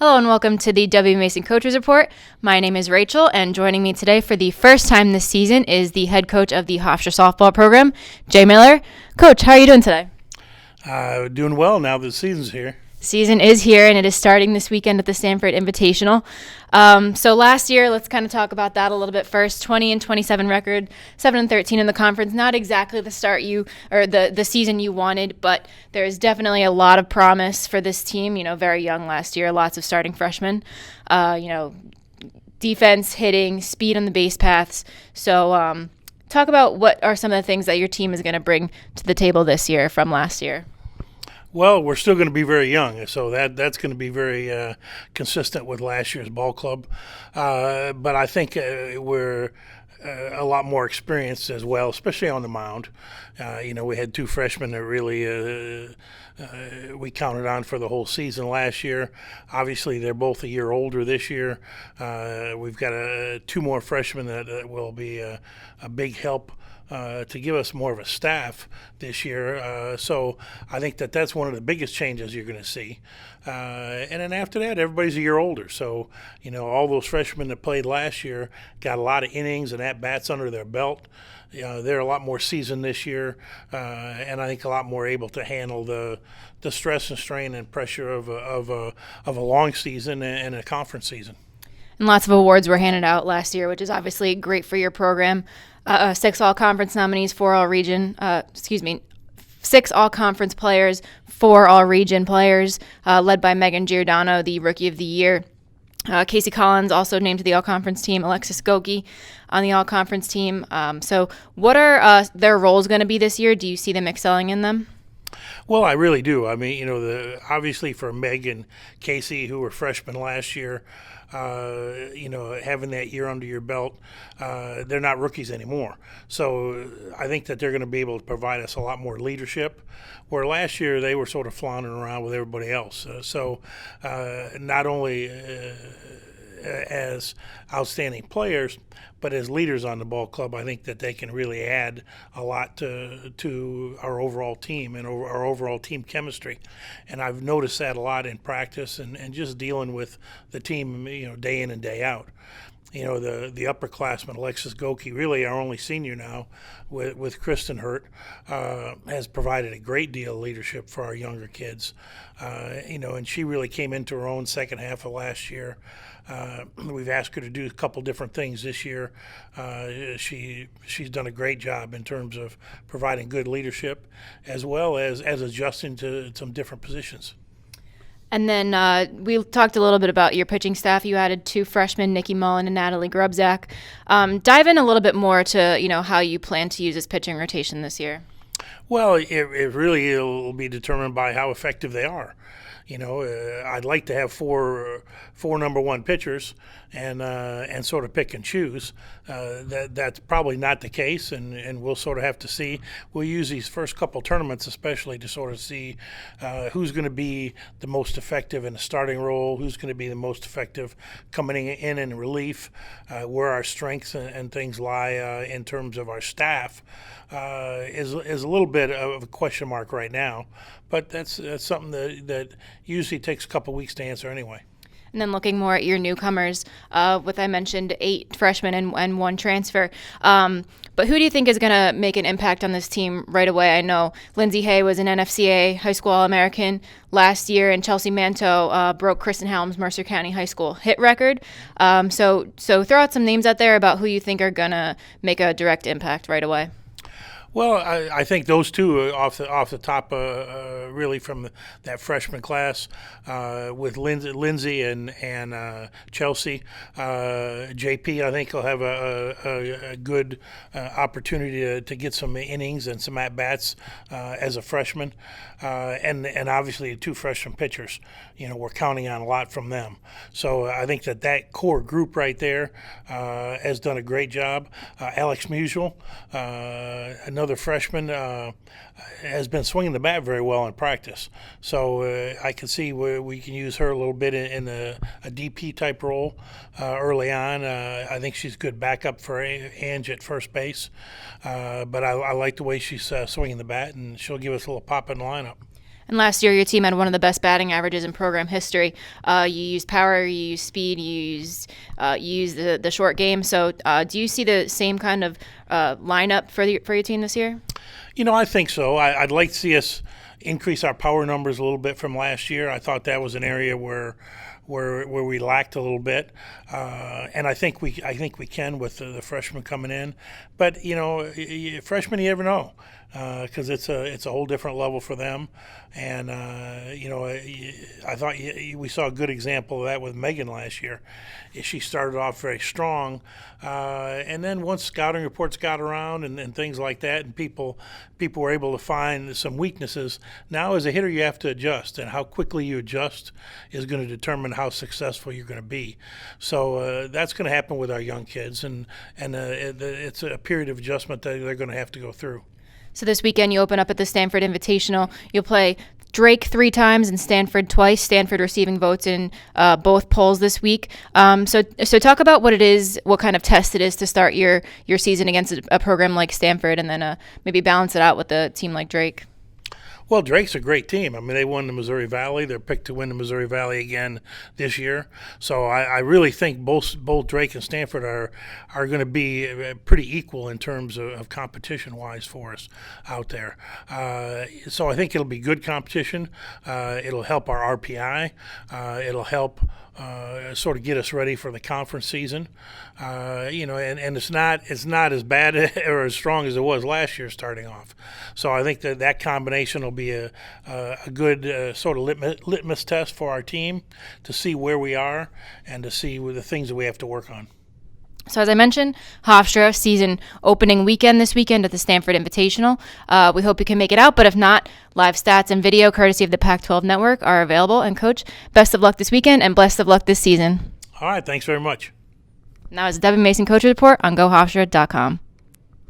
Hello and welcome to the W. Mason Coaches Report. My name is Rachel, and joining me today for the first time this season is the head coach of the Hofstra softball program, Jay Miller. Coach, how are you doing today? Doing well now that the season's here. Season is here, and it is starting this weekend at the Stanford Invitational. So last year, let's kind of talk about that a little bit first. 20-27 record, 7-13 in the conference. Not exactly the start the season you wanted, but there is definitely a lot of promise for this team. Very young last year, lots of starting freshmen. Defense, hitting, speed on the base paths. So talk about what are some of the things that your team is going to bring to the table this year from last year. Well, we're still going to be very young, so that's going to be very consistent with last year's ball club. But I think we're a lot more experienced as well, especially on the mound. We had two freshmen that really we counted on for the whole season last year. Obviously, they're both a year older this year. We've got two more freshmen that will be a big help to give us more of a staff this year. So I think that's one of the biggest changes you're going to see. And then after that, everybody's a year older. So, all those freshmen that played last year got a lot of innings and at-bats under their belt. They're a lot more seasoned this year, and I think a lot more able to handle the stress and strain and pressure of a long season and a conference season. And lots of awards were handed out last year, which is obviously great for your program. 6 all-conference nominees, 4 all-region, 6 all-conference players, 4 all-region players, led by Megan Giordano, the Rookie of the Year. Casey Collins also named to the all-conference team, Alexis Goki on the all-conference team. So what are their roles going to be this year? Do you see them excelling in them? Well, I really do. I mean, obviously for Meg and Casey, who were freshmen last year, having that year under your belt, they're not rookies anymore. So I think that they're going to be able to provide us a lot more leadership, where last year they were sort of floundering around with everybody else. So not only as outstanding players, but as leaders on the ball club, I think that they can really add a lot to our overall team and our overall team chemistry. And I've noticed that a lot in practice and just dealing with the team, day in and day out. The upperclassman, Alexis Goki, really our only senior now, with Kristen Hurt, has provided a great deal of leadership for our younger kids. And she really came into her own second half of last year. We've asked her to do a couple different things this year. She's done a great job in terms of providing good leadership, as well as adjusting to some different positions. And then we talked a little bit about your pitching staff. You added 2 freshmen, Nikki Mullen and Natalie Grubzak. Dive in a little bit more to how you plan to use this pitching rotation this year. Well, it really will be determined by how effective they are. I'd like to have four number one pitchers and sort of pick and choose. That's probably not the case, and we'll sort of have to see. We'll use these first couple tournaments especially to sort of see who's going to be the most effective in the starting role, who's going to be the most effective coming in relief, where our strengths and things lie in terms of our staff. Is a little bit of a question mark right now, but that's something that usually takes a couple weeks to answer anyway. And then looking more at your newcomers, with I mentioned 8 freshmen and 1 transfer. But who do you think is going to make an impact on this team right away? I know Lindsay Hay was an NFCA High School All-American last year, and Chelsea Manto broke Kristen Helms' Mercer County High School hit record. So throw out some names out there about who you think are going to make a direct impact right away. Well, I think those two off the top, really from that freshman class, with Lindsay and Chelsea. JP, I think, will have a good opportunity to get some innings and some at bats as a freshman, and obviously the 2 freshman pitchers. We're counting on a lot from them. So I think that core group right there has done a great job. Alex Musial, another freshman, has been swinging the bat very well in practice. So I can see where we can use her a little bit in a DP type role early on. I think she's good backup for Ange at first base. But I like the way she's swinging the bat, and she'll give us a little pop in the lineup. And last year, your team had one of the best batting averages in program history. You used power, you used speed, you used the short game. So, do you see the same kind of lineup for your team this year? I think so. I'd like to see us increase our power numbers a little bit from last year. I thought that was an area where we lacked a little bit, and I think we can with the freshmen coming in. But freshmen, you never know, because it's a whole different level for them. And I thought we saw a good example of that with Megan last year. She started off very strong, and then once scouting reports got around and things like that, and people were able to find some weaknesses. Now, as a hitter, you have to adjust, and how quickly you adjust is going to determine how successful you're going to be. So that's going to happen with our young kids, and it's a period of adjustment that they're going to have to go through. So this weekend you open up at the Stanford Invitational. You'll play Drake 3 times and Stanford twice. Stanford receiving votes in both polls this week. So talk about what it is, what kind of test it is to start your season against a program like Stanford, and then maybe balance it out with a team like Drake. Well, Drake's a great team. I mean, they won the Missouri Valley. They're picked to win the Missouri Valley again this year. So I really think both Drake and Stanford are going to be pretty equal in terms of competition-wise for us out there. So I think it'll be good competition. It'll help our RPI. It'll help sort of get us ready for the conference season. And it's not as bad or as strong as it was last year starting off. So I think that combination will be a good sort of litmus test for our team to see where we are and to see the things that we have to work on. So as I mentioned, Hofstra season opening weekend this weekend at the Stanford Invitational. We hope you can make it out, but if not, live stats and video courtesy of the Pac-12 Network are available. And Coach, best of luck this weekend and best of luck this season. All right, thanks very much. Now it's Devin Mason Coach Report on GoHofstra.com.